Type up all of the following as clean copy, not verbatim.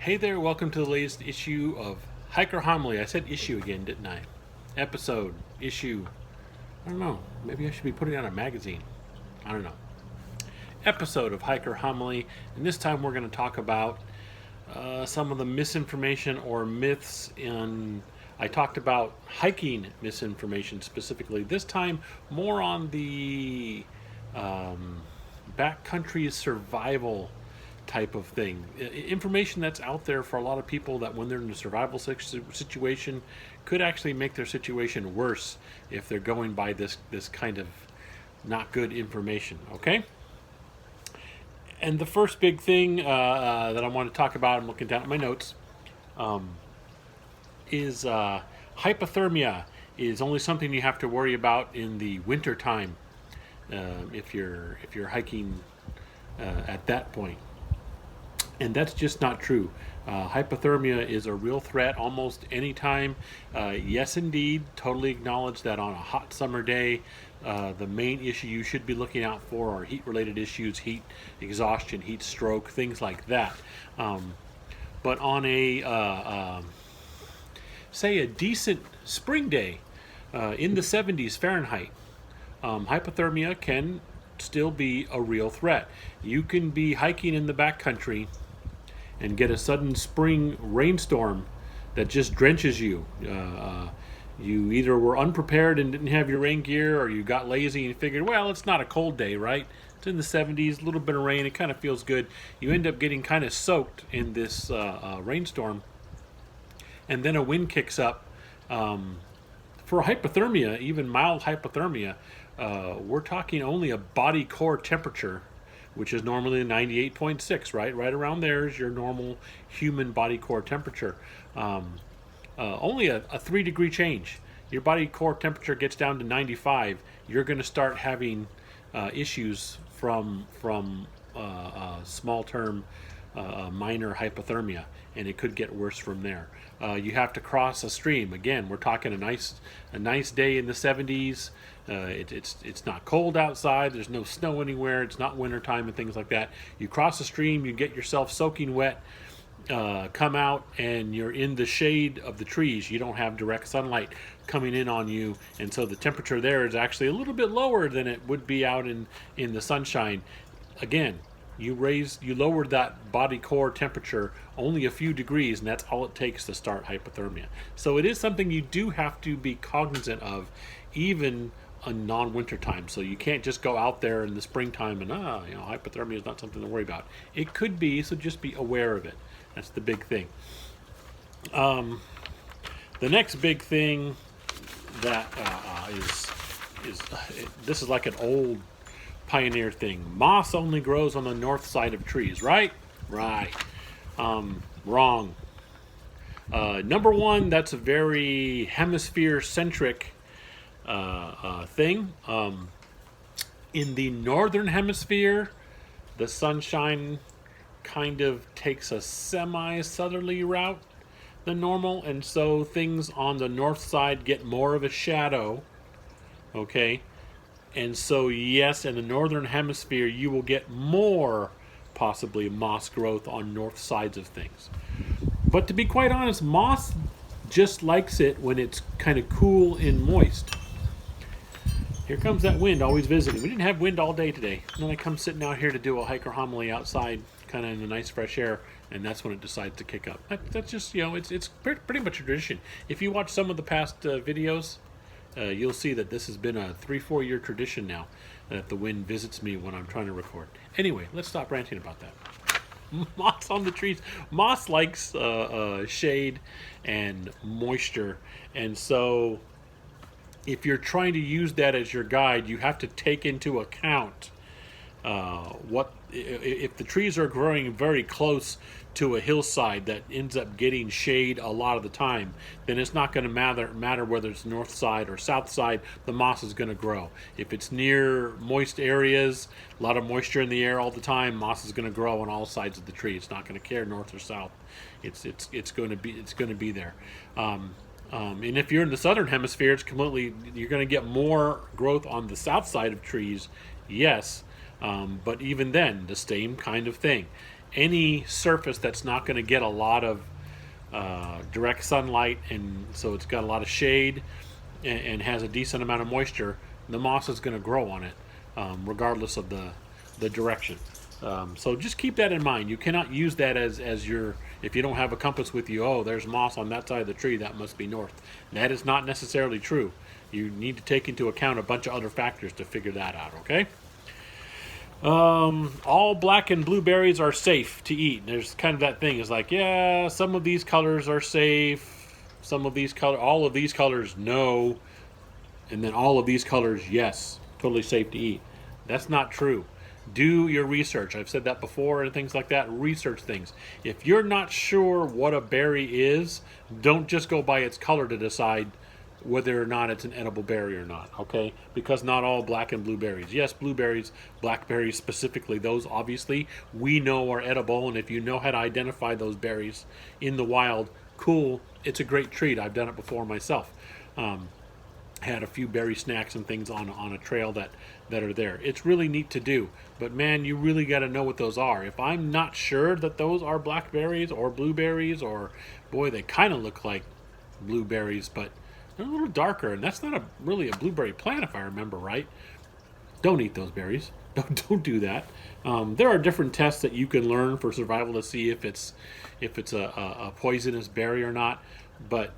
Hey there, welcome to the latest issue of Hiker Homily. I said issue again, didn't I? Episode, issue. I don't know. Maybe I should be putting out a magazine. I don't know. Episode of Hiker Homily, and this time we're going to talk about some of the misinformation or myths in. I talked about hiking misinformation specifically. This time, more on the backcountry survival type of thing. Information that's out there for a lot of people that when they're in a survival situation could actually make their situation worse if they're going by this kind of not good information. Okay? And the first big thing that I want to talk about, I'm looking down at my notes, is hypothermia is only something you have to worry about in the winter time if you're hiking at that point. And that's just not true. Hypothermia is a real threat almost any time. Yes, indeed, totally acknowledge that on a hot summer day, the main issue you should be looking out for are heat-related issues, heat exhaustion, heat stroke, things like that. But on say a decent spring day in the 70s Fahrenheit, hypothermia can still be a real threat. You can be hiking in the backcountry and get a sudden spring rainstorm that just drenches you. You either were unprepared and didn't have your rain gear, or you got lazy and figured, well, it's not a cold day, right? It's in the 70s, a little bit of rain, it kind of feels good. You end up getting kind of soaked in this rainstorm, and then a wind kicks up. For hypothermia, even mild hypothermia, we're talking only a body core temperature, which is normally 98.6, right? Right around there is your normal human body core temperature. Only a 3-degree change. Your body core temperature gets down to 95. You're going to start having issues from small term minor hypothermia, and it could get worse from there. You have to cross a stream. Again, we're talking a nice day in the 70s. It's not cold outside. There's no snow anywhere. It's not wintertime and things like that. You cross a stream. You get yourself soaking wet. Come out and you're in the shade of the trees. You don't have direct sunlight coming in on you, and so the temperature there is actually a little bit lower than it would be out in the sunshine. Again, you lowered that body core temperature only a few degrees, and that's all it takes to start hypothermia. So it is something you do have to be cognizant of, even on non-winter time. So you can't just go out there in the springtime and hypothermia is not something to worry about. It could be, so just be aware of it. That's the big thing. The next big thing that this is like an old pioneer thing. Moss only grows on the north side of trees, right? Right. Wrong. Number one, that's a very hemisphere-centric thing. In the northern hemisphere, the sunshine kind of takes a semi-southerly route than normal, and so things on the north side get more of a shadow. Okay? And so, yes, in the northern hemisphere, you will get more, possibly, moss growth on north sides of things. But to be quite honest, moss just likes it when it's kind of cool and moist. Here comes that wind, always visiting. We didn't have wind all day today. And then I come sitting out here to do a hiker homily outside, kind of in the nice fresh air, and that's when it decides to kick up. That's just, it's pretty much a tradition. If you watch some of the past videos, you'll see that this has been a 3-4 year tradition now, that the wind visits me when I'm trying to record. Anyway, let's stop ranting about that. Moss on the trees. Moss likes shade and moisture, and so if you're trying to use that as your guide, you have to take into account what if the trees are growing very close to a hillside that ends up getting shade a lot of the time, then it's not going to matter whether it's north side or south side. The moss is going to grow. If it's near moist areas, a lot of moisture in the air all the time, moss is going to grow on all sides of the tree. It's not going to care north or south. It's going to be there. And if you're in the southern hemisphere, you're going to get more growth on the south side of trees, yes. But even then, the same kind of thing. any surface that's not going to get a lot of direct sunlight, and so it's got a lot of shade and has a decent amount of moisture, the moss is going to grow on it, regardless of the direction. So just keep that in mind. You cannot use that as your, if you don't have a compass with you, oh, there's moss on that side of the tree, that must be north. That is not necessarily true. You need to take into account a bunch of other factors to figure that out, okay? All black and blueberries are safe to eat. There's kind of that thing. It's like, yeah, some of these colors are safe. Some of these all of these colors, no. And then all of these colors, yes, totally safe to eat. That's not true. Do your research. I've said that before and things like that. Research things. If you're not sure what a berry is, don't just go by its color to decide whether or not it's an edible berry or not, okay? Because not all black and blueberries. Yes, blueberries, blackberries specifically, those obviously we know are edible, and if you know how to identify those berries in the wild, cool, it's a great treat. I've done it before myself. Had a few berry snacks and things on a trail that are there. It's really neat to do, but man, you really got to know what those are. If I'm not sure that those are blackberries or blueberries, or boy, they kind of look like blueberries, but they're a little darker, and that's not really a blueberry plant if I remember right. Don't eat those berries. Don't do that. There are different tests that you can learn for survival to see if it's a poisonous berry or not, but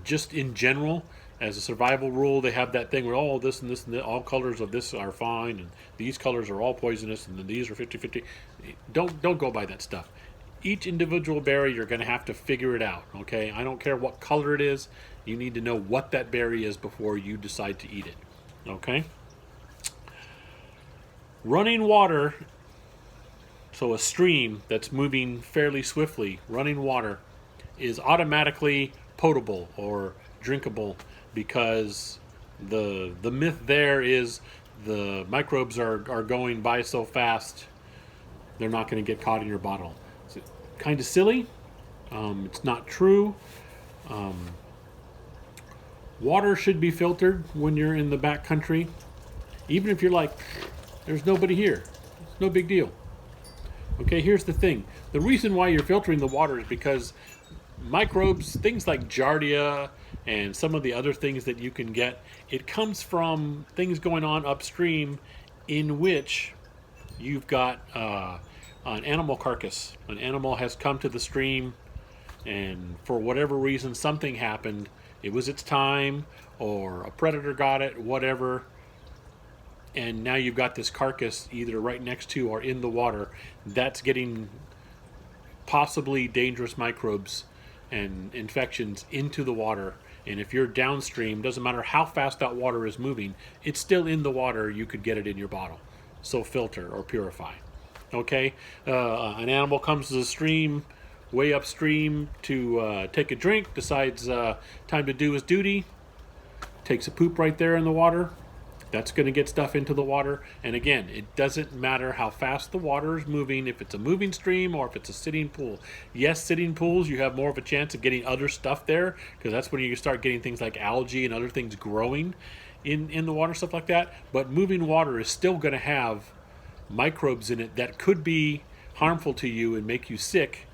just in general, as a survival rule, they have that thing where, oh, this and this and all colors of this are fine, and these colors are all poisonous, and then these are 50-50. Don't go by that stuff. Each individual berry, you're going to have to figure it out, okay? I don't care what color it is. You need to know what that berry is before you decide to eat it, okay? Running water, so a stream that's moving fairly swiftly, running water, is automatically potable or drinkable, because the myth there is the microbes are going by so fast they're not going to get caught in your bottle. It's kind of silly. It's not true. Water should be filtered when you're in the back country, even if you're like, there's nobody here. It's no big deal. Okay, here's the thing. The reason why you're filtering the water is because microbes, things like Giardia and some of the other things that you can get, it comes from things going on upstream in which you've got an animal carcass. An animal has come to the stream, and for whatever reason, something happened. It was its time, or a predator got it, whatever. And now you've got this carcass either right next to or in the water that's getting possibly dangerous microbes and infections into the water. And if you're downstream, doesn't matter how fast that water is moving, it's still in the water. You could get it in your bottle. So filter or purify. Okay? An animal comes to the stream, way upstream, to take a drink, decides time to do his duty, takes a poop right there in the water. That's going to get stuff into the water. And again, it doesn't matter how fast the water is moving, if it's a moving stream or if it's a sitting pool. Yes, sitting pools, you have more of a chance of getting other stuff there, because that's when you start getting things like algae and other things growing in the water, stuff like that. But moving water is still going to have microbes in it that could be harmful to you and make you sick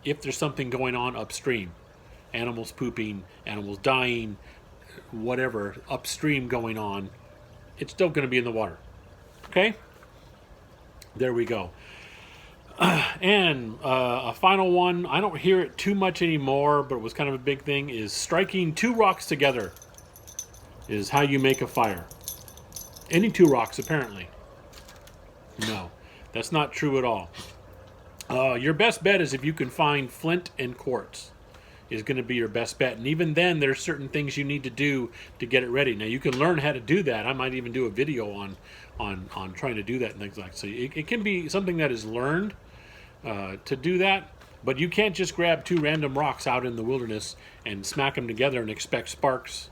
if there's something going on upstream. Animals pooping, animals dying, whatever, upstream going on. It's still going to be in the water. Okay? There we go. And a final one, I don't hear it too much anymore, but it was kind of a big thing, is striking two rocks together is how you make a fire. Any two rocks, apparently. No, that's not true at all. Your best bet is if you can find flint and quartz is going to be your best bet. And even then, there's certain things you need to do to get it ready. Now, you can learn how to do that. I might even do a video on trying to do that and things like that. So it can be something that is learned to do that, but you can't just grab two random rocks out in the wilderness and smack them together and expect sparks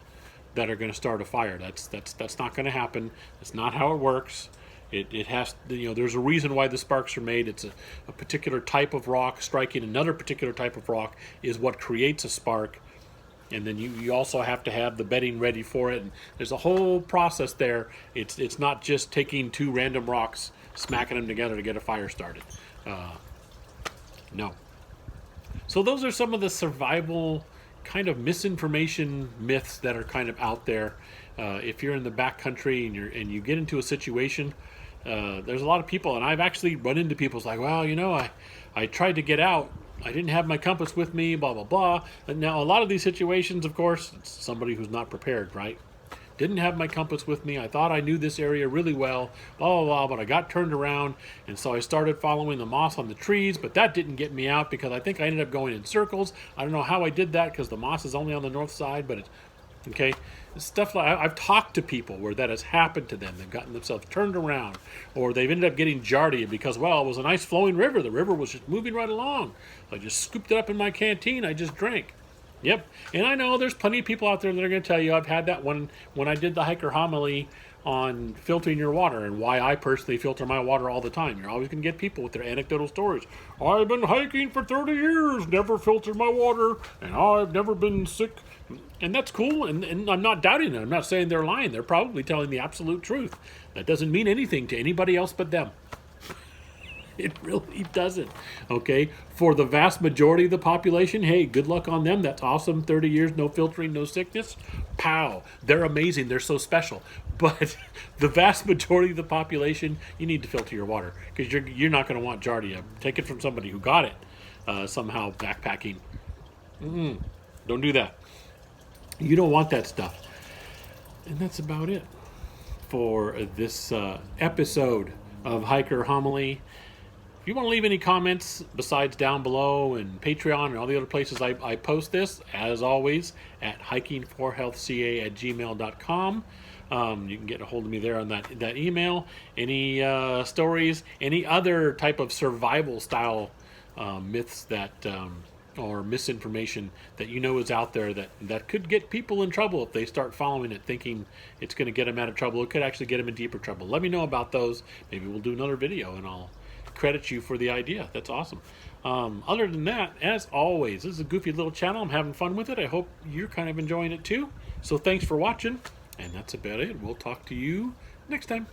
that are going to start a fire. That's not going to happen. That's not how it works. It has, there's a reason why the sparks are made. It's a particular type of rock striking another particular type of rock is what creates a spark. And then you also have to have the bedding ready for it. And there's a whole process there. It's not just taking two random rocks, smacking them together to get a fire started. No. So those are some of the survival kind of misinformation myths that are kind of out there. If you're in the backcountry and you get into a situation, there's a lot of people, and I've actually run into people who's like, well, I tried to get out. I didn't have my compass with me, blah, blah, blah. And now, a lot of these situations, of course, it's somebody who's not prepared, right? Didn't have my compass with me. I thought I knew this area really well, blah, blah, blah, but I got turned around, and so I started following the moss on the trees, but that didn't get me out because I think I ended up going in circles. I don't know how I did that because the moss is only on the north side, but it's okay. Stuff like I've talked to people where that has happened to them. They've gotten themselves turned around, or they've ended up getting giardia because, well, it was a nice flowing river. The river was just moving right along. I just scooped it up in my canteen. I just drank. Yep. And I know there's plenty of people out there that are going to tell you I've had that one when I did the hiker homily on filtering your water and why I personally filter my water all the time. You're always going to get people with their anecdotal stories. I've been hiking for 30 years, never filtered my water, and I've never been sick. And that's cool, and I'm not doubting them. I'm not saying they're lying. They're probably telling the absolute truth. That doesn't mean anything to anybody else but them. It really doesn't. Okay? For the vast majority of the population, hey, good luck on them. That's awesome. 30 years, no filtering, no sickness. Pow. They're amazing. They're so special. But the vast majority of the population, you need to filter your water because you're not going to want giardia. Take it from somebody who got it somehow backpacking. Don't do that. You don't want that stuff. And that's about it for this episode of Hiker Homily. If you want to leave any comments besides down below and Patreon and all the other places I post this, as always, at hikingforhealthca@gmail.com. You can get a hold of me there on that email. Any stories, any other type of survival style myths that or misinformation that is out there that could get people in trouble if they start following it thinking it's going to get them out of trouble. It could actually get them in deeper trouble. Let me know about those. Maybe we'll do another video and I'll credit you for the idea. That's awesome. Other than that, as always, this is a goofy little channel. I'm having fun with it. I hope you're kind of enjoying it too. So thanks for watching, and that's about it. We'll talk to you next time.